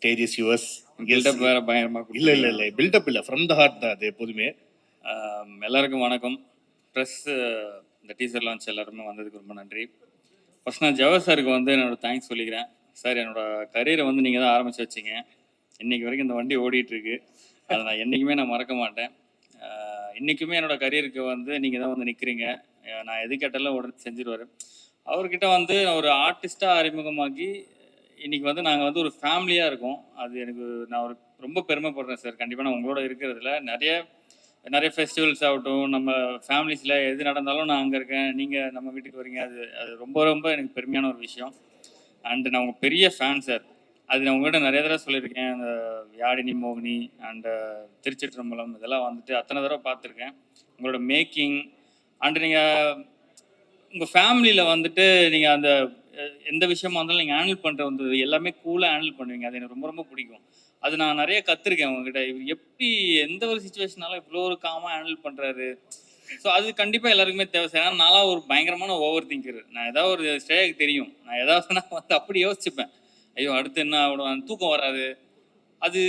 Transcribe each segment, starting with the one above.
Stage is yours. Build up வேற பயங்கரமா இல்ல இல்ல இல்ல பில்டப் இல்ல, ஃப்ரம் த ஹார்ட் தான் அது எப்போதுமே. எல்லாருக்கும் வணக்கம். ப்ரெஸ் இந்த டீசர் லான்ச் எல்லாருமே வந்ததுக்கு ரொம்ப நன்றி. ஃபர்ஸ்ட் நான் ஜவஹர் சாருக்கு வந்து என்னோட தேங்க்ஸ் சொல்லிக்கிறேன். சார், என்னோட கரியரை வந்து நீங்கள் தான் ஆரம்பித்து வச்சிங்க. இன்னைக்கு வரைக்கும் இந்த வண்டி ஓடிட்டுருக்கு. அதை நான் என்றைக்குமே நான் மறக்க மாட்டேன். இன்றைக்குமே என்னோட கரியருக்கு வந்து நீங்கள் தான் வந்து நிற்கிறீங்க. நான் எது கேட்டாலும் உடனே செஞ்சுருவார். அவர்கிட்ட வந்து ஒரு ஆர்டிஸ்ட்டாக அறிமுகமாக்கி இன்றைக்கி வந்து நாங்கள் வந்து ஒரு ஃபேமிலியாக இருக்கோம். அது எனக்கு நான் ஒரு ரொம்ப பெருமைப்படுறேன் சார். கண்டிப்பாக நான் உங்களோட இருக்கிறதுல நிறைய ஃபெஸ்டிவல்ஸ் ஆகட்டும், நம்ம ஃபேமிலிஸில் எது நடந்தாலும் நான் அங்கே இருக்கேன், நீங்கள் நம்ம வீட்டுக்கு வரீங்க. அது ரொம்ப ரொம்ப எனக்கு பெருமையான ஒரு விஷயம். அண்டு நான் உங்கள் பெரிய ஃபேன் சார். அது நான் உங்கள்கிட்ட நிறைய தடவை சொல்லியிருக்கேன். அந்த யாழினி மோகினி அண்டு திருச்சிற்றம்பலம் இதெல்லாம் வந்துட்டு அத்தனை தடவை பார்த்துருக்கேன். உங்களோட மேக்கிங் அண்டு நீங்கள் உங்கள் ஃபேமிலியில் வந்துட்டு நீங்கள் அந்த எந்த விஷயமா இருந்தாலும் நீங்கள் ஹேண்டில் பண்ணுற வந்து எல்லாமே கூலாக ஹேண்டில் பண்ணுவீங்க. அது எனக்கு ரொம்ப ரொம்ப பிடிக்கும். அது நான் நிறைய கற்றுருக்கேன் உங்ககிட்ட. இவர் எப்படி எந்த ஒரு சுச்சுவேஷனாலும் இவ்வளோ ஒரு காமாக ஹேண்டில் பண்ணுறாரு. ஸோ அது கண்டிப்பாக எல்லாருக்குமே தேவை சார். ஏன்னா நான்லாம் ஒரு பயங்கரமான ஓவர் திங்கர். நான் ஏதாவது ஒரு ஸ்டேஜுக்கு தெரியும், நான் ஏதாவது வந்து அப்படி யோசிச்சுப்பேன். ஐயோ அடுத்து என்ன ஆகிடும், தூக்கம் வராது. அது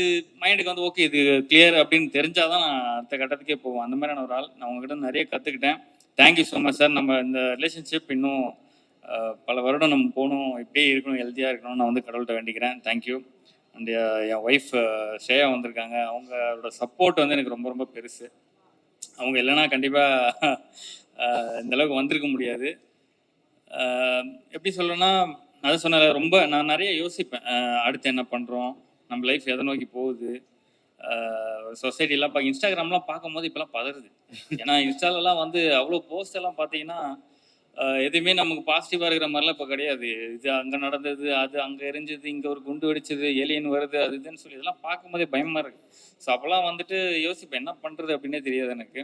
மைண்டுக்கு வந்து ஓகே இது கிளியர் அப்படின்னு தெரிஞ்சாதான் நான் அடுத்த கட்டத்துக்கே போவேன். அந்த மாதிரியான ஒரு ஆள். நான் உங்ககிட்ட நிறைய கற்றுக்கிட்டேன். Thank you so much sir. நம்ம இந்த ரிலேஷன்ஷிப் இன்னும் பல வருடம் நம்ம போகணும், இப்படியே இருக்கணும், ஹெல்த்தியாக இருக்கணும்னு நான் வந்து கடவுள்கிட்ட வேண்டிக்கிறேன். Thank you. And N wife Shreya வந்திருக்காங்க. அவங்களோட சப்போர்ட் வந்து எனக்கு ரொம்ப ரொம்ப பெருசு. அவங்க இல்லைன்னா கண்டிப்பாக இந்த அளவுக்கு வந்திருக்க முடியாது. எப்படி சொல்லணும்னா, அதை சொன்ன ரொம்ப நான் நிறைய யோசிப்பேன். அடுத்து என்ன பண்ணுறோம், நம்ம லைஃப் எதை நோக்கி போகுது. சொசைட்டிலாம் இன்ஸ்டாகிராம்லாம் பார்க்கும்போது இப்போலாம் பதறுது. ஏன்னா இன்ஸ்டாலெலாம் வந்து அவ்வளோ போஸ்ட் எல்லாம் பார்த்தீங்கன்னா எதுவுமே நமக்கு பாசிட்டிவாக இருக்கிற மாதிரிலாம் இப்போ கிடையாது. இது அங்கே நடந்தது, அது அங்கே எரிஞ்சது, இங்கே ஒரு குண்டு வெடிச்சது, ஏலியன் வருது, அது இதுன்னு சொல்லி இதெல்லாம் பார்க்கும்போதே பயமாக இருக்குது. ஸோ அப்போல்லாம் வந்துட்டு யோசிப்பேன் என்ன பண்ணுறது அப்படின்னே தெரியாது எனக்கு.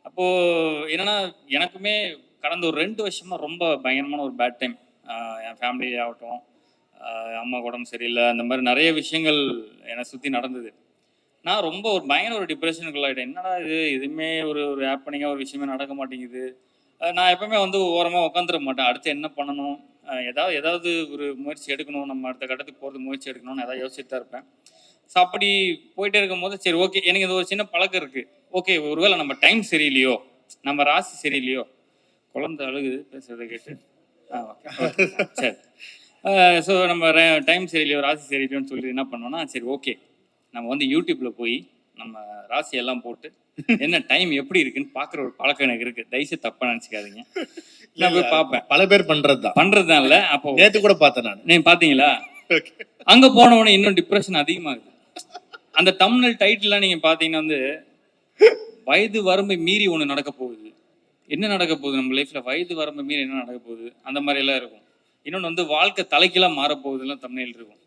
அப்போது என்னென்னா எனக்குமே கடந்த ஒரு 2 வருஷமாக ரொம்ப பயங்கரமான ஒரு பேட் டைம். என் ஃபேமிலி ஆகட்டும், அம்மா உடம்பு சரியில்லை, அந்த மாதிரி நிறைய விஷயங்கள் என்னை சுற்றி நடந்தது. நான் ரொம்ப ஒரு பயங்கர ஒரு டிப்ரெஷனுக்குள்ளாயிட்டேன். என்னடா இது எதுவுமே ஒரு ஹேப்பனிங்காக ஒரு விஷயமே நடக்க மாட்டேங்குது. நான் எப்பவுமே வந்து ஓரமாக உட்காந்துட மாட்டேன். அடுத்து என்ன பண்ணணும், ஏதாவது ஒரு முயற்சி எடுக்கணும், நம்ம அடுத்த கட்டத்துக்கு போகிறது முயற்சி எடுக்கணும்னு ஏதாவது யோசிச்சுட்டு தான் இருப்பேன். ஸோ அப்படி போயிட்டே இருக்கும் போது சரி ஓகே, எனக்கு இது ஒரு சின்ன பழக்கம் இருக்குது. ஓகே, ஒருவேளை நம்ம டைம் சரியில்லையோ, நம்ம ராசி சரியில்லையோ, குழந்தை அழுகுது பேசுறதை கேட்டு. சரி. ஸோ நம்ம டைம் சரியில்லையோ, ராசி சரியில்லையோன்னு சொல்லி என்ன பண்ணோம்னா, சரி ஓகே நம்ம வந்து யூடியூப்ல போய் நம்ம ராசி எல்லாம் போட்டு என்ன டைம் எப்படி இருக்குன்னு பாக்குற ஒரு பழக்கம் எனக்கு இருக்கு. தயவுசெய்து தப்பா நினைச்சுக்காதீங்க. நான் போய் பார்ப்பேன். பல பேர் பண்றதுதான் இல்ல. அப்போ நேத்து கூட பார்த்தேன் நான். நீங்க பாத்தீங்களா? அங்க போன உடனே இன்னும் டிப்ரெஷன் அதிகமாகுது. அந்த தம்ப்நெயில் டைட்டில்லாம் நீங்க பாத்தீங்கன்னா வந்து வயது வரம்பை மீறி ஒண்ணு நடக்க போகுது. என்ன நடக்க போகுது நம்ம லைஃப்ல, வயது வரம்பை மீறி என்ன நடக்க போகுது, அந்த மாதிரி எல்லாம் இருக்கும். இன்னொன்று வந்து வாழ்க்கை தலைக்கெல்லாம் மாற போகுதுலாம் தம்ப்நெயில் இருக்கும்.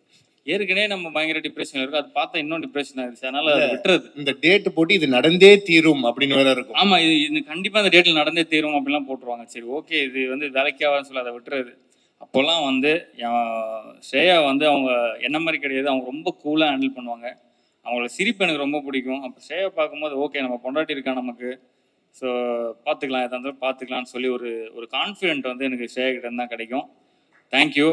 ஏற்கனவே நம்ம பயங்கர டிப்ரெஷன் இருக்கும், அது பார்த்தா இன்னும் டிப்ரெஷன் ஆயிடுச்சு. அதனால அதை விட்டுறது. இந்த டேட் போட்டு இது நடந்தே தீரும் அப்படின்னு வேற இருக்கும். ஆமா, இது கண்டிப்பா அந்த டேட்ல நடந்தே தீரும் அப்படிலாம் போட்டுருவாங்க. சரி ஓகே இது வந்து வேலைக்கு ஆகாதுன்னு சொல்லி அதை விட்டுறது. அப்போல்லாம் வந்து ஸ்ரேயா வந்து அவங்க என்ன மாதிரி கிடையாது, அவங்க ரொம்ப கூலாக ஹேண்டில் பண்ணுவாங்க. அவங்களோட சிரிப்பு எனக்கு ரொம்ப பிடிக்கும். அப்போ ஸ்ரேயா பார்க்கும்போது ஓகே நம்ம பொண்டாட்டி இருக்கா நமக்கு, ஸோ பார்த்துக்கலாம், எதாக இருந்தாலும் பார்த்துக்கலான்னு சொல்லி ஒரு கான்ஃபிடென்ட் வந்து எனக்கு ஸ்ரேயா கிட்ட தான் கிடைக்கும். தேங்க்யூ.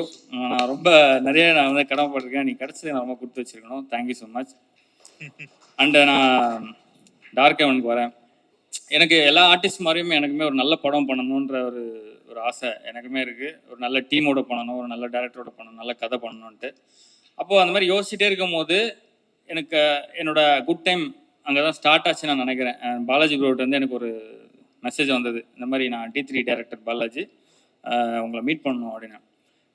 நான் ரொம்ப நிறைய நான் வந்து கடமைப்பட்டிருக்கேன். நீ கிடச்சது நான் ரொம்ப கொடுத்து வச்சிருக்கணும். Thank you so much. அண்டு நான் டார்க் ஹெவனுக்கு வரேன். எனக்கு எல்லா ஆர்டிஸ்ட் மாதிரியுமே எனக்குமே ஒரு நல்ல படம் பண்ணணுன்ற ஒரு ஆசை எனக்குமே இருக்குது. ஒரு நல்ல டீமோட பண்ணணும், ஒரு நல்ல டேரக்டரோட பண்ணணும், நல்ல கதை பண்ணணுன்ட்டு. அப்போது அந்த மாதிரி யோசிச்சுட்டே இருக்கும் போது எனக்கு என்னோட குட் டைம் அங்கே தான் ஸ்டார்ட் ஆச்சு நான் நினைக்கிறேன். பாலாஜி ப்ரோட் வந்து எனக்கு ஒரு மெசேஜ் வந்தது, இந்த மாதிரி நான் D3 டேரக்டர் பாலாஜி உங்களை மீட் பண்ணணும் அப்படின்னு.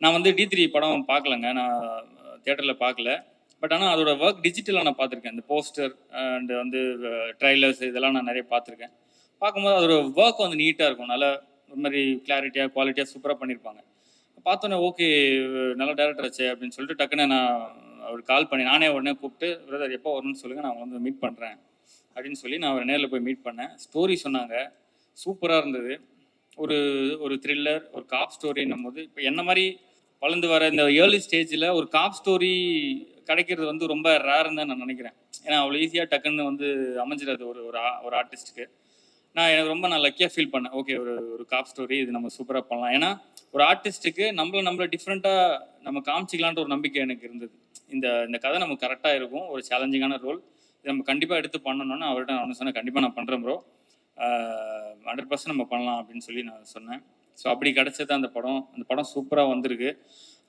நான் வந்து D3 படம் பார்க்கலங்க, நான் தியேட்டரில் பார்க்கல. பட் ஆனால் அதோட ஒர்க் டிஜிட்டலாக நான் பார்த்துருக்கேன். இந்த போஸ்டர் அண்டு வந்து ட்ரைலர்ஸ் இதெல்லாம் நான் நிறைய பார்த்துருக்கேன். பார்க்கும்போது அதோட ஒர்க் வந்து நீட்டாக இருக்கும், நல்லா ஒரு மாதிரி கிளாரிட்டியாக குவாலிட்டியாக சூப்பராக பண்ணியிருப்பாங்க. பார்த்தோன்னே ஓகே நல்ல டேரக்டர் ஆச்சு அப்படின்னு சொல்லிட்டு டக்குன்னு நான் அவருக்கு கால் பண்ணி நானே உடனே கூப்பிட்டு பிரதர் எப்போ வரணும்னு சொல்லுங்கள், நான் வந்து மீட் பண்ணுறேன் அப்படின்னு சொல்லி நான் அவர் நேரில் போய் மீட் பண்ணேன். ஸ்டோரி சொன்னாங்க, சூப்பராக இருந்தது. ஒரு த்ரில்லர், ஒரு காப் ஸ்டோரின்னும் போது இப்போ என்ன மாதிரி வளர்ந்து வர இந்த ஏர்லி ஸ்டேஜில் ஒரு காப் ஸ்டோரி கிடைக்கிறது வந்து ரொம்ப ரேர்ன்னு தான் நான் நினைக்கிறேன். ஏன்னா அவ்வளோ ஈஸியாக டக்குன்னு வந்து அமைஞ்சிடாது ஒரு ஆர்டிஸ்ட்டுக்கு. எனக்கு ரொம்ப நான் லக்கியாக ஃபீல் பண்ணேன். ஓகே ஒரு காப் ஸ்டோரி இது நம்ம சூப்பராக பண்ணலாம். ஏன்னா ஒரு ஆர்டிஸ்ட்டுக்கு நம்மளை டிஃப்ரெண்ட்டாக நம்ம காமிச்சிக்கலான்ற ஒரு நம்பிக்கை எனக்கு இருந்தது. இந்த இந்த கதை நமக்கு கரெக்டாக இருக்கும், ஒரு சேலஞ்சிங்கான ரோல், இதை நம்ம கண்டிப்பாக எடுத்து பண்ணணும்னு அவர்கிட்ட நான் சொன்னேன். கண்டிப்பாக நான் பண்ணுறேன் ப்ரோ, 100% நம்ம பண்ணலாம் அப்படின்னு சொல்லி நான் சொன்னேன். ஸோ அப்படி கிடச்சது அந்த படம் சூப்பராக வந்திருக்கு.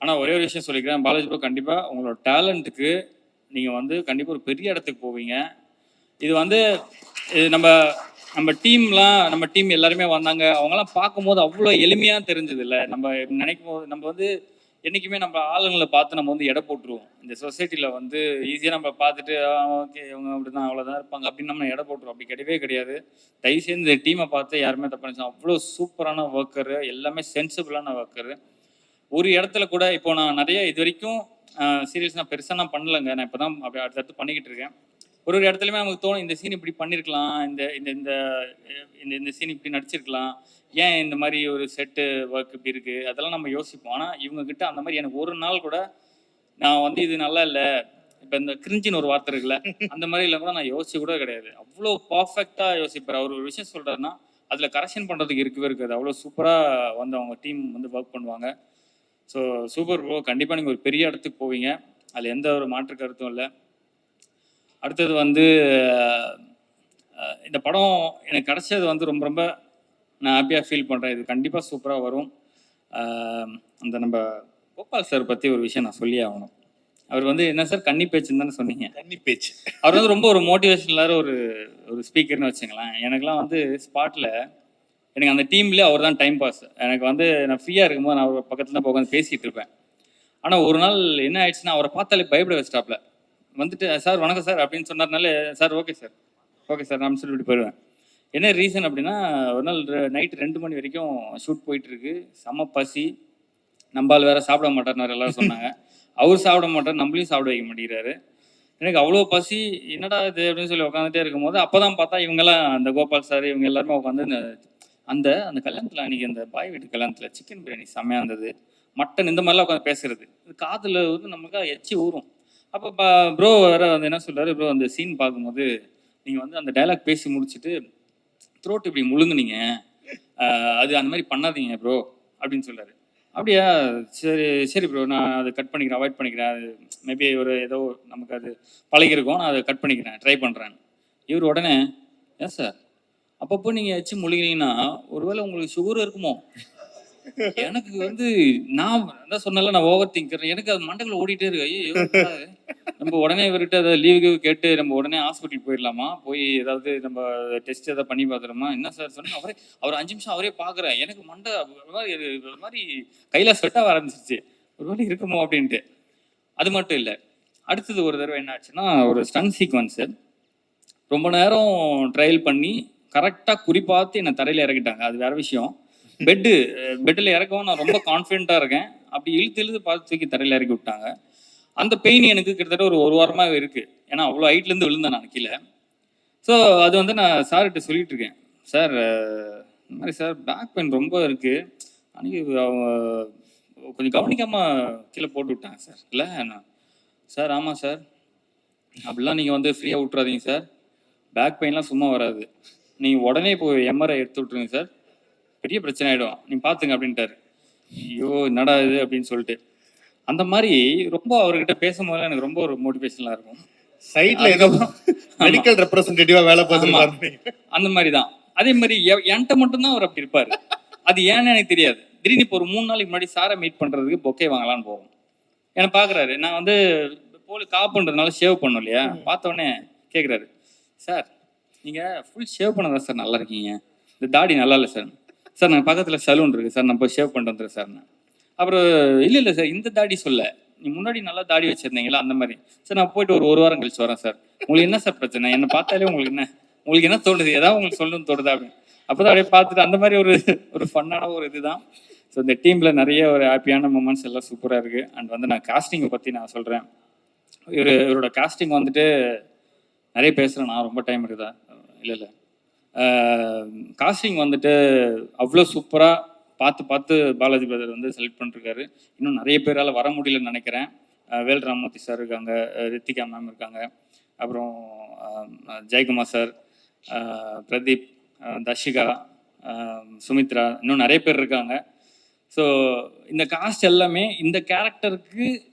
ஆனால் ஒரே ஒரு விஷயம் சொல்லிக்கிறேன், பாலாஜி ப்ரோ கண்டிப்பாக உங்களோட டேலண்ட்டுக்கு நீங்கள் வந்து கண்டிப்பாக ஒரு பெரிய இடத்துக்கு போவீங்க. இது வந்து இது நம்ம டீம் எல்லாருமே வந்தாங்க, அவங்கெல்லாம் பார்க்கும்போது அவ்வளோ எளிமையாக தெரிஞ்சது இல்லை. நம்ம நினைக்கும் போது நம்ம வந்து என்றைக்குமே நம்ம ஆளுங்களை பார்த்து நம்ம வந்து எடை போட்டுருவோம். இந்த சொசைட்டியில் வந்து ஈஸியாக நம்ம பார்த்துட்டு ஓகே இவங்க அப்படிதான் அவ்வளோதான் இருப்பாங்க அப்படின்னு நம்ம எடை போட்டுருவோம். அப்படி கிடையவே கிடையாது. தயவுசெய்து இந்த டீமை பார்த்து யாருமே தப்பு நினச்சோம். அவ்வளோ சூப்பரான ஒர்க்கரு, எல்லாமே சென்சிபிளான ஒர்க்கரு. ஒரு இடத்துல கூட இப்போ நான் நிறைய இது வரைக்கும் சீரியஸ் நான் பெருசாக நான் பண்ணலைங்க. நான் இப்போ தான் அப்படி அடுத்தடுத்து பண்ணிக்கிட்டு இருக்கேன். ஒரு இடத்துலையுமே நமக்கு தோணும் இந்த சீன் இப்படி பண்ணியிருக்கலாம், இந்த இந்த இந்த இந்த சீன் இப்படி நடிச்சிருக்கலாம், ஏன் இந்த மாதிரி ஒரு செட்டு ஒர்க் இப்படி இருக்குது, அதெல்லாம் நம்ம யோசிப்போம். ஆனால் இவங்ககிட்ட அந்த மாதிரி எனக்கு ஒரு நாள் கூட நான் வந்து இது நல்லா இல்லை, இப்போ இந்த கிரிஞ்சின்னு ஒரு வார்த்தை இருக்குல்ல, அந்த மாதிரி இல்லை கூட நான் யோசிச்சு கூட கிடையாது. அவ்வளோ பர்ஃபெக்டாக யோசிப்பார். அவர் ஒரு விஷயம் சொல்கிறாருன்னா அதில் கரெக்ஷன் பண்ணுறதுக்கு இருக்கவே இருக்காது. அவ்வளோ சூப்பராக வந்து அவங்க டீம் வந்து ஒர்க் பண்ணுவாங்க. ஸோ சூப்பர் ப்ரோ, கண்டிப்பாக நீங்கள் ஒரு பெரிய இடத்துக்கு போவீங்க, அதில் எந்த ஒரு மாற்று கருத்தும் இல்லை. அடுத்தது வந்து இந்த படம் எனக்கு கிடச்சது வந்து ரொம்ப ரொம்ப நான் ஹாப்பியாக ஃபீல் பண்ணுறேன். இது கண்டிப்பாக சூப்பராக வரும். அந்த நம்ம கோபால் சார் பற்றி ஒரு விஷயம் நான் சொல்லி ஆகணும். அவர் வந்து என்ன சார் கன்னி பேச்சுன்னு தானே சொன்னீங்க? கன்னி பேச்சு. அவர் வந்து ரொம்ப ஒரு மோட்டிவேஷனலாக ஒரு ஸ்பீக்கர்னு வச்சுங்களேன். எனக்குலாம் வந்து ஸ்பாட்டில் எனக்கு அந்த டீம்லேயே அவர் தான் டைம் பாஸ். எனக்கு வந்து நான் ஃப்ரீயாக இருக்கும்போது நான் அவர் பக்கத்தில் தான் உட்காந்து பேசிகிட்டு இருப்பேன். ஆனால் ஒரு நாள் என்ன ஆயிடுச்சுன்னா அவரை பார்த்தாலே பயப்பட வச்சிட்டாப்ல. வந்துட்டு சார் வணக்கம் சார் அப்படின்னு சொன்னார்னாலே சார் ஓகே சார் நான் சொல்லிட்டு போயிடுவேன். என்ன ரீசன் அப்படின்னா, ஒரு நாள் நைட்டு 2 மணி வரைக்கும் ஷூட் போயிட்டுருக்கு, செம்ம பசி, நம்பால் வேற சாப்பிட மாட்டார்னாரு எல்லாரும் சொன்னாங்க. அவர் சாப்பிட மாட்டார், நம்மளையும் சாப்பிட வைக்க மாட்டேங்கிறாரு. எனக்கு அவ்வளோ பசி, என்னடா இது அப்படின்னு சொல்லி உட்காந்துட்டே இருக்கும்போது அப்போ தான் பார்த்தா இவங்கெல்லாம் அந்த கோபால் சார் இவங்க எல்லாருமே உட்காந்து அந்த அந்த கல்யாணத்தில் அன்றைக்கி அந்த பாய் வீட்டு கல்யாணத்தில் சிக்கன் பிரியாணி செம்மையாக இருந்தது, மட்டன் இந்த மாதிரிலாம் உட்காந்து பேசுறது, இது காதில் வந்து நமக்கு எச்சி ஊறும். அப்போ ப்ரோ வேற வந்து என்ன சொல்றாரு, ப்ரோ அந்த சீன் பார்க்கும்போது நீங்கள் வந்து அந்த டைலாக் பேசி முடிச்சுட்டு த்ரோட் இப்படி முழுங்குனீங்க, அது அந்த மாதிரி பண்ணாதீங்க ப்ரோ அப்படின்னு சொல்றாரு. அப்படியா, சரி ப்ரோ, நான் அதை கட் பண்ணிக்கிறேன், அவாய்ட் பண்ணிக்கிறேன், அது மேபி ஒரு ஏதோ நமக்கு அது பழகிருக்கும், நான் அதை கட் பண்ணிக்கிறேன், ட்ரை பண்ணுறேன். இவர் உடனே ஏன் சார் அப்பப்போ நீங்கள் வச்சு முழுங்கினீங்கன்னா ஒருவேளை உங்களுக்கு சுகர் இருக்குமோ? எனக்கு வந்து நான் தான் சொன்னால நான் ஓவர் திங்கர், எனக்கு அது மண்டக்குள்ள ஓடிட்டே இருக்கு. ஐயோ நம்ம உடனே இவர்கிட்ட அதை லீவு கேட்டு நம்ம உடனே ஹாஸ்பிட்டல் போயிடலாமா, போய் ஏதாவது நம்ம டெஸ்ட் ஏதாவது பண்ணி பார்த்துறோமா, என்ன சார் சொன்னா அவர் 5 நிமிஷம் அவரே பார்க்குறேன். எனக்கு மண்டை ஒரு மாதிரி கையில் ஸ்வெட்டாக ஆரம்பிச்சிருச்சு, ஒரு வேலை இருக்குமோ அப்படின்ட்டு. அது மட்டும் இல்லை, அடுத்தது ஒரு தடவை என்ன ஆச்சுன்னா, ஒரு ஸ்டன் சீக்வன்ஸு ரொம்ப நேரம் ட்ரையல் பண்ணி கரெக்டாக குறிப்பாத்து என்னை தரையில் இறக்கிட்டாங்க. அது வேற விஷயம். பெட்டில் இறக்கவும் நான் ரொம்ப கான்ஃபிடென்ட்டாக இருக்கேன். அப்படி இழுத்து பார்த்து தூக்கி தரையில் இறக்கி விட்டாங்க. அந்த பெயின் எனக்கு கிட்டத்தட்ட ஒரு வாரமாக இருக்குது. ஏன்னா அவ்வளோ ஹைட்லேருந்து விழுந்தேன் நான் கீழே. ஸோ அது வந்து நான் சார்கிட்ட சொல்லிட்டு இருக்கேன், சார் இந்த மாதிரி சார் பேக் பெயின் ரொம்ப இருக்குது, அன்றைக்கி கொஞ்சம் கவனிக்காமல் கீழே போட்டு விட்டாங்க சார். இல்லை நான் சார் ஆமாம் சார், அப்படிலாம் நீங்கள் வந்து ஃப்ரீயாக விட்றாதீங்க சார், பேக் பெயின்லாம் சும்மா வராது, நீங்கள் உடனே போய் எம்ஆர்ஐ எடுத்து விட்ருங்க சார், பெரிய பிரச்சனை ஆகிடும், நீங்கள் பார்த்துங்க அப்படின்ட்டாரு. ஐயோ என்னடா இது அப்படின்னு சொல்லிட்டு அந்த மாதிரி ரொம்ப அவர்கிட்ட பேசும்போது எனக்கு ரொம்ப ஒரு மோட்டிவேஷனலாக இருக்கும். சைட்ல ஏதோ மெடிக்கல் ரெப்ரசன்டேட்டிவா வேலை பார்த்துருப்பாரு அந்த மாதிரி தான். அதே மாதிரி என்கிட்ட மட்டும்தான் அவர் அப்படி இருப்பார். அது ஏன்னு எனக்கு தெரியாது. திடீர்னு இப்போ ஒரு 3 நாளைக்கு முன்னாடி சாரை மீட் பண்ணுறதுக்கு பொக்கே வாங்கலான்னு போவோம். என்னை பார்க்குறாரு, நான் வந்து காப்புன்றதுனால ஷேவ் பண்ணோம் இல்லையா, பார்த்தோன்னே கேட்குறாரு, சார் நீங்கள் ஃபுல் ஷேவ் பண்ணதான் சார் நல்லா இருக்கீங்க, இந்த தாடி நல்லா இல்லை சார். சார் நான் பக்கத்தில் சலூன் இருக்குது சார், நான் போய் ஷேவ் பண்ணிட்டு வந்துடுறேன் சார். நான் அப்புறம் இல்லை சார் இந்த தாடி சொல்ல, நீ முன்னாடி நல்லா தாடி வச்சுருந்தீங்களா அந்த மாதிரி சார், நான் போயிட்டு ஒரு வாரம் கழிச்சு வரேன் சார், உங்களுக்கு என்ன சார் பிரச்சனை, என்னை பார்த்தாலே உங்களுக்கு என்ன தோணுது, ஏதாவது உங்களுக்கு சொல்லணும்னு தோணுதா அப்படின்னு. அப்போ தான் அப்படியே பார்த்துட்டு அந்த மாதிரி ஒரு ஃபன்னான ஒரு இதுதான். ஸோ இந்த டீமில் நிறைய ஒரு ஹாப்பியான மூமெண்ட்ஸ் எல்லாம் சூப்பராக இருக்குது. அண்ட் வந்து நான் காஸ்டிங்கை பற்றி நான் சொல்கிறேன். இவரோட காஸ்டிங் வந்துட்டு நிறைய பேசுகிறேன் நான், ரொம்ப டைம் இருக்குதா? இல்லை காஸ்டிங் வந்துட்டு அவ்வளோ சூப்பராக பார்த்து பாலாஜி பிரதர் வந்து செலக்ட் பண்ணிருக்காரு. இன்னும் நிறைய பேரால் வர முடியலன்னு நினைக்கிறேன். வேல் ராமூர்த்தி சார் இருக்காங்க, ரித்திகா மேம் இருக்காங்க, அப்புறம் ஜெயக்குமார் சார், பிரதீப், தர்ஷிகா, சுமித்ரா, இன்னும் நிறைய பேர் இருக்காங்க. ஸோ இந்த காஸ்ட் எல்லாமே இந்த கேரக்டருக்கு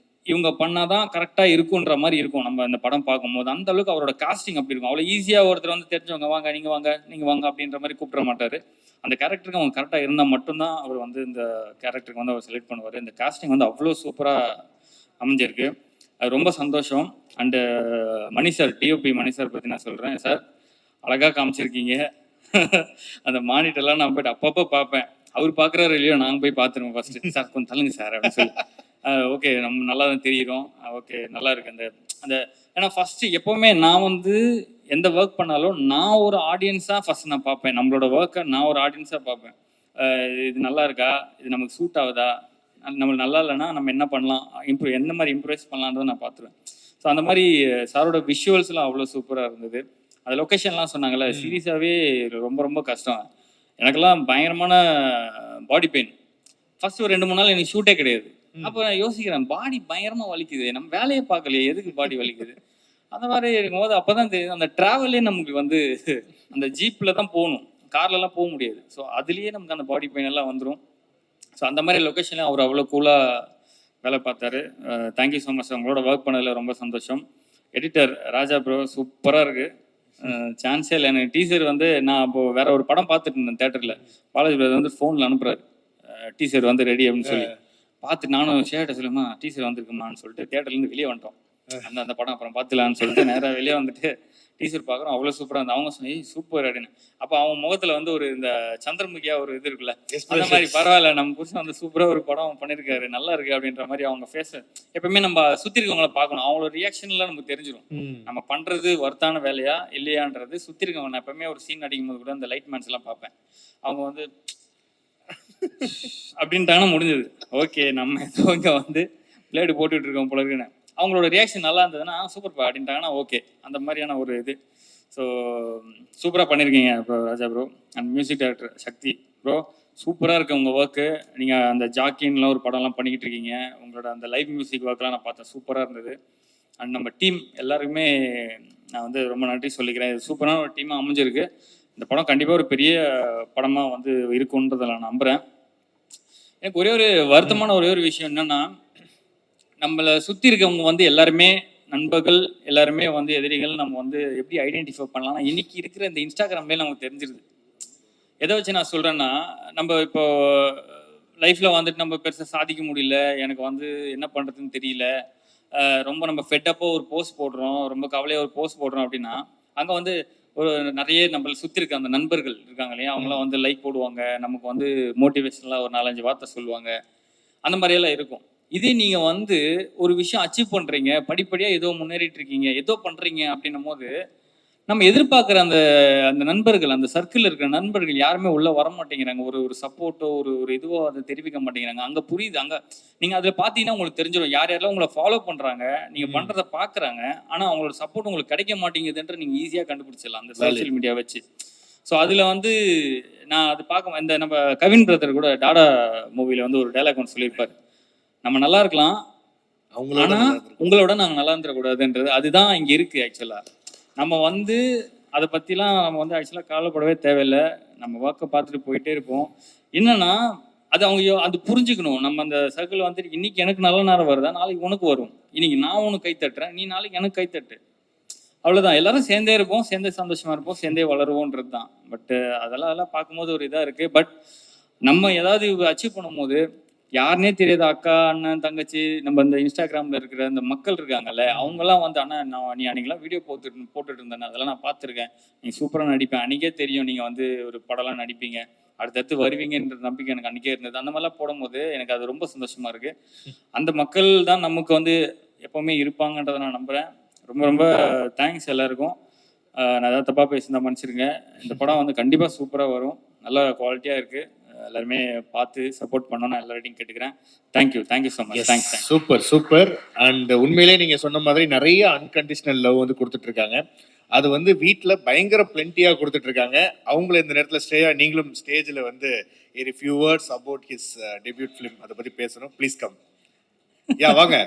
இவங்க பண்ணாதான் கரெக்டா இருக்குன்ற மாதிரி இருக்கும். நம்ம அந்த படம் பார்க்கும்போது அந்த அளவுக்கு அவரோட காஸ்டிங் அப்படி இருக்கும். அவ்வளோ ஈஸியா ஒருத்தர் வந்து தெரிஞ்சவங்க வாங்க நீங்க வாங்க அப்படின்ற மாதிரி கூப்பிட மாட்டாரு. அந்த கேரக்டருக்கு அவங்க கரெக்டா இருந்தா மட்டும்தான் அவர் வந்து இந்த கேரக்டருக்கு வந்து அவர் செலக்ட் பண்ணுவாரு. இந்த காஸ்டிங் வந்து அவ்வளோ சூப்பரா அமைஞ்சிருக்கு. அது ரொம்ப சந்தோஷம். And Mani sir, DOP Mani sir பத்தி நான் சொல்றேன். சார் அழகா காமிச்சிருக்கீங்க. அந்த மானிட்டர்லாம் நான் போயிட்டு அப்பப்போ பார்ப்பேன். அவர் பார்க்குறாரு இல்லையோ நாங்கள் போய் பார்த்துருவோம் ஃபர்ஸ்ட். சார் கொஞ்சம் தள்ளுங்க சார் அப்படின்னு சொல்லி ஓகே நம்ம நல்லா தான் தெரியுறோம். ஓகே நல்லா இருக்கு அந்த அந்த ஏன்னா ஃபர்ஸ்ட் எப்பவுமே நான் வந்து எந்த ஒர்க் பண்ணாலும் நான் ஒரு ஆடியன்ஸா ஃபர்ஸ்ட் நான் பார்ப்பேன். நம்மளோட ஒர்க்கை நான் ஒரு ஆடியன்ஸா பார்ப்பேன். இது நல்லா இருக்கா, இது நமக்கு சூட் ஆகுதா, நம்மளுக்கு நல்லா இல்லைன்னா நம்ம என்ன பண்ணலாம், எந்த மாதிரி இம்ப்ரூவைஸ் பண்ணலான்றதை நான் பார்த்துருவேன். ஸோ அந்த மாதிரி சாரோட விஷுவல்ஸ்லாம் அவ்வளோ சூப்பராக இருந்தது. அந்த லொக்கேஷன்லாம் சொன்னாங்கல்ல, சீரியஸாகவே ரொம்ப ரொம்ப கஷ்டம். எனக்கெல்லாம் பயங்கரமான பாடி பெயின். ஃபர்ஸ்ட் ஒரு 2-3 நாள் எனக்கு ஷூட்டே கிடையாது. அப்போ நான் யோசிக்கிறேன், பாடி பயங்கரமா வலிக்குது, நம்ம வேலையே பார்க்கலையே, எதுக்கு பாடி வலிக்குது? அந்த மாதிரி இருக்கும்போது அப்பதான் தெரியுது அந்த டிராவலே நமக்கு வந்து அந்த ஜீப்ல தான் போகணும், கார்லலாம் போக முடியாது. ஸோ அதுலேயே நமக்கு அந்த பாடி பெயின் எல்லாம் வந்துடும். ஸோ அந்த மாதிரி லொக்கேஷன்ல அவர் அவ்வளோ கூலாக வேலை பார்த்தாரு. Thank you so much. அவங்களோட ஒர்க் பண்ணதில் ரொம்ப சந்தோஷம். எடிட்டர் ராஜா ப்ரோ சூப்பராக இருக்கு. சான்ஸே இல்லை. எனக்கு டீசர் வந்து நான் இப்போ வேற ஒரு படம் பார்த்துட்டு இருந்தேன் தேட்டரில். பாலாஜி பிரதர் வந்து ஃபோனில் அனுப்புறாரு, டீசர் வந்து ரெடி அப்படின்னு சொல்லி. பார்த்து நானும் ஷேர்ட்ட சொல்லுமா டீசர் வந்துருக்குமான்னு சொல்லிட்டு தேட்டர்லேருந்து வெளியே வந்துட்டோம். அந்த படம் அப்புறம் பார்த்துலான்னு சொல்லிட்டு நேராக வெளியே வந்துட்டு டீசர் பார்க்குறோம். அவ்வளோ சூப்பராக இருந்தா. அவங்க சொன்னி சூப்பர் அப்படின்னு. அப்போ அவங்க முகத்தில் வந்து ஒரு இந்த சந்திரமுகியா ஒரு இது இருக்குல்ல, அந்த மாதிரி பரவாயில்ல நம்ம புதுசாக வந்து சூப்பராக ஒரு படம் பண்ணியிருக்காரு, நல்லா இருக்கு அப்படின்ற மாதிரி அவங்க ஃபேஸ். எப்பவுமே நம்ம சுற்றி இருக்கவங்களை பார்க்கணும், அவங்களோட ரியாக்ஷன்லாம் நமக்கு தெரிஞ்சிடும். நம்ம பண்ணுறது ஒர்த்தான வேலையா இல்லையான்றது. சுற்றி இருக்கவங்க நான் எப்பவுமே ஒரு சீன் அடிக்கும் போது கூட அந்த லைட் மேன்ஸ் எல்லாம் பார்ப்பேன். அவங்க வந்து அப்படின்ட்டாங்கன்னா முடிஞ்சது, ஓகே நம்ம ஏதோ இங்கே வந்து பிளேடு போட்டுட்டு இருக்கோம் போல இருக்குன்னு. அவங்களோட ரியாக்ஷன் நல்லா இருந்ததுன்னா சூப்பர்ப்பா அப்படின்ட்டாங்கன்னா ஓகே, அந்த மாதிரியான ஒரு இது. ஸோ சூப்பராக பண்ணியிருக்கீங்க bro Raja bro. And music director Sakthi bro சூப்பராக இருக்குது உங்கள் ஒர்க்கு. நீங்கள் அந்த ஜாக்கின்லாம் ஒரு படம்லாம் பண்ணிக்கிட்டு இருக்கீங்க. உங்களோட அந்த லைவ் மியூசிக் ஒர்க்லாம் நான் பார்த்தேன், சூப்பராக இருந்தது. அண்ட் நம்ம டீம் எல்லாருக்குமே நான் வந்து ரொம்ப நன்றி சொல்லிக்கிறேன். இது சூப்பரான ஒரு டீமாக அமைஞ்சிருக்கு. இந்த படம் கண்டிப்பாக ஒரு பெரிய படமாக வந்து இருக்குன்றதை நான் நம்புகிறேன். எனக்கு ஒரே ஒரு வருத்தமான ஒரே ஒரு விஷயம் என்னன்னா, நம்மளை சுற்றி இருக்கவங்க வந்து எல்லாருமே நண்பர்கள், எல்லாருமே வந்து எதிரிகள். நம்ம வந்து எப்படி ஐடென்டிஃபை பண்ணலாம்னா இன்னைக்கு இருக்கிற இந்த இன்ஸ்டாகிராம்லேயே நமக்கு தெரிஞ்சிருது. எதை வச்சு நான் சொல்கிறேன்னா, நம்ம இப்போ லைஃப்பில் வந்துட்டு நம்ம பெருசாக சாதிக்க முடியல, எனக்கு வந்து என்ன பண்ணுறதுன்னு தெரியல, ரொம்ப நம்ம ஃபெட்டப்போ ஒரு போஸ்ட் போடுறோம், ரொம்ப கவலையாக ஒரு போஸ்ட் போடுறோம் அப்படின்னா, அங்கே வந்து ஒரு நிறைய நம்மளை சுற்றி இருக்க அந்த நண்பர்கள் இருக்காங்க இல்லையா, அவங்களாம் வந்து லைக் போடுவாங்க, நமக்கு வந்து மோட்டிவேஷனலாக ஒரு 4-5 வார்த்தை சொல்லுவாங்க, அந்த மாதிரியெல்லாம் இருக்கும். இதே நீங்கள் வந்து ஒரு விஷயம் அச்சீவ் பண்ணுறீங்க, படிப்படியாக ஏதோ முன்னேறிட்டு இருக்கீங்க, ஏதோ பண்ணுறீங்க அப்படின்னும் போது நம்ம எதிர்பார்க்குற அந்த அந்த நண்பர்கள், அந்த சர்க்கிள் இருக்கிற நண்பர்கள் யாருமே உள்ளே வர மாட்டேங்கிறாங்க. ஒரு சப்போர்ட்டோ ஒரு இதுவோ அதை தெரிவிக்க மாட்டேங்கிறாங்க. அங்கே புரியுது, அங்கே நீங்கள் அதில் பார்த்தீங்கன்னா உங்களுக்கு தெரிஞ்சிடும் யார் யாரெல்லாம் உங்களை ஃபாலோ பண்ணுறாங்க, நீங்கள் பண்ணுறதை பார்க்குறாங்க, ஆனால் அவங்களோட சப்போர்ட் உங்களுக்கு கிடைக்க மாட்டேங்குதுன்ற நீங்கள் ஈஸியாக கண்டுபிடிச்சிடலாம் அந்த சோஷியல் மீடியா வச்சு. ஸோ அதில் வந்து நான் அது பார்க்க இந்த நம்ம கவின் பிரதர் கூட டாடா மூவியில் வந்து ஒரு டைலாக் ஒன்று சொல்லியிருப்பார், நம்ம நல்லா இருக்கலாம் ஆனால் உங்களோட நாங்கள் நல்லா இருந்துடக்கூடாதுன்றது. அதுதான் இங்கே இருக்குது ஆக்சுவலாக. நம்ம வந்து அதை பற்றிலாம் நம்ம வந்து ஆக்சுவலாக கவலைப்படவே தேவையில்லை. நம்ம ஒர்க்கை பார்த்துட்டு போயிட்டே இருப்போம். என்னன்னா அது அவங்க அது புரிஞ்சுக்கணும். நம்ம அந்த சர்க்கிள் வந்துட்டு இன்னைக்கு எனக்கு நல்ல நேரம் வருதா, நாளைக்கு உனக்கு வரும். இன்னைக்கு நான் உனக்கு கை தட்டுறேன், நீ நாளைக்கு எனக்கு கை தட்டு. அவ்வளோதான். எல்லாரும் சேர்ந்தே இருப்போம், சேர்ந்தே சந்தோஷமா இருப்போம், சேர்ந்தே வளருவோன்றது தான். பட் அதெல்லாம் பார்க்கும்போது ஒரு இதாக இருக்குது. பட் நம்ம ஏதாவது அச்சீவ் பண்ணும்போது யாருனே தெரியாத அக்கா, அண்ணன், தங்கச்சி, நம்ம இந்த இன்ஸ்டாகிராமில் இருக்கிற இந்த மக்கள் இருக்காங்கல்ல, அவங்கெல்லாம் வந்து அண்ணா நீ அன்றைக்கெலாம் வீடியோ போட்டுட்டு இருந்தேன், அதெல்லாம் நான் பார்த்துருக்கேன், நீ சூப்பராக நடிப்பேன், அன்றைக்கே தெரியும் நீங்கள் வந்து ஒரு படம்லாம் நடிப்பீங்க, அடுத்தடுத்து வருவீங்கன்ற நம்பிக்கை எனக்கு அன்றைக்கே இருந்தது. அந்த மாதிரிலாம் போடும்போது எனக்கு அது ரொம்ப சந்தோஷமாக இருக்குது. அந்த மக்கள் தான் நமக்கு வந்து எப்போவுமே இருப்பாங்கன்றதை நான் நம்புகிறேன். ரொம்ப ரொம்ப தேங்க்ஸ் எல்லாருக்கும். நான் ஏதாவது தப்பாக பேசியிருந்தா மன்னிச்சிருங்க. இந்த படம் வந்து கண்டிப்பாக சூப்பராக வரும், நல்ல குவாலிட்டியாக இருக்குது. எல்லாருமே பார்த்து சப்போர்ட் பண்ணணும் எல்லாரையும் கேட்டுக்கிறேன். Thank you so much. Thanks. Super. And உண்மையிலே நீங்க சொன்ன மாதிரி நிறைய அன்கண்டிஷனல் லவ் வந்து கொடுத்துட்டு இருக்காங்க. அது வந்து வீட்டில் பயங்கர பிளென்டியா கொடுத்துட்டு இருக்காங்க. அவங்கள இந்த நேரத்தில் நீங்களும் ஸ்டேஜில் வந்து a few words about his debut film அதை பத்தி பேசணும். Please come. வாங்க.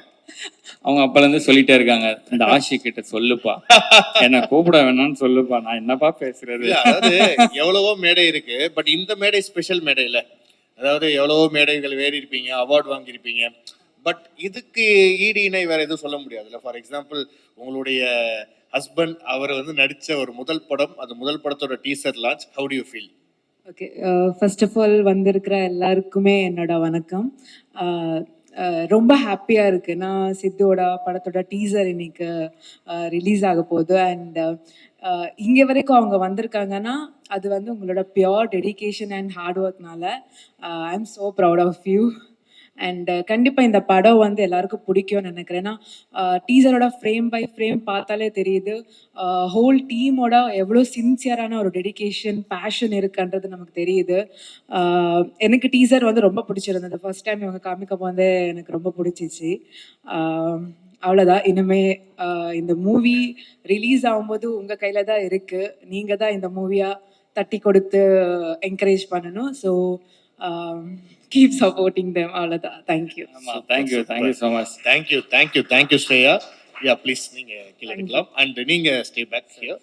அவங்க அப்பலேருந்து சொல்லிட்டே இருக்காங்க, இந்த ஆஷி கிட்ட சொல்லுப்பா, என்ன கூப்பிட வேணாம்னு சொல்லுப்பா, நான் என்னப்பா பேசுறது. அதாவது எவ்வளவோ மேடை இருக்கு, பட் இந்த மேடை ஸ்பெஷல் மேடை இல்ல. அதாவது எவ்வளவோ மேடைகள் ஏறி இருப்பீங்க, அவார்டு வாங்கியிருப்பீங்க, பட் இதுக்கு ஈடு இணை வேற எதுவும் சொல்ல முடியாதுல்ல. ஃபார் எக்ஸாம்பிள் உங்களுடைய ஹஸ்பண்ட் அவர் வந்து நடிச்ச ஒரு முதல் படம், அது முதல் படத்தோட teaser launch. How do you feel? Okay, first of all வந்திருக்கிற எல்லாருக்குமே என்னோட வணக்கம். ரொம்ப ஹாப்பியாக இருக்குது. நான் சித்தோட படத்தோட டீசர் இன்னைக்கு ரிலீஸ் ஆக போகுது. அண்ட் இங்கே வரைக்கும் அவங்க வந்திருக்காங்கன்னா அது வந்து உங்களோட பியோர் டெடிகேஷன் அண்ட் ஹார்ட் ஒர்க்னால. I am so proud of you. And கண்டிப்பாக இந்த படம் வந்து எல்லாருக்கும் பிடிக்கும்னு நினைக்கிறேன். ஏன்னா டீசரோட ஃப்ரேம் பை ஃப்ரேம் பார்த்தாலே தெரியுது ஹோல் டீமோட எவ்வளோ சின்சியரான ஒரு டெடிகேஷன் பேஷன் இருக்குன்றது நமக்கு தெரியுது. எனக்கு டீசர் வந்து ரொம்ப பிடிச்சிருந்தது. ஃபர்ஸ்ட் டைம் இவங்க காமிக்கும் போது எனக்கு ரொம்ப பிடிச்சிச்சு. அவ்வளோதான். இனிமே இந்த மூவி ரிலீஸ் ஆகும்போது உங்கள் கையில் தான் இருக்குது. நீங்கள் தான் இந்த மூவியாக தட்டி கொடுத்து என்கரேஜ் பண்ணணும். So keep supporting them. அவ்வளோதான். தேங்க்யூ. ஆமாம், thank you so much. Thank you Shreya. Yeah please நீங்க கீழே இருக்கலாம். அண்ட் நீங்க ஸ்டே பேக் ஹியர்.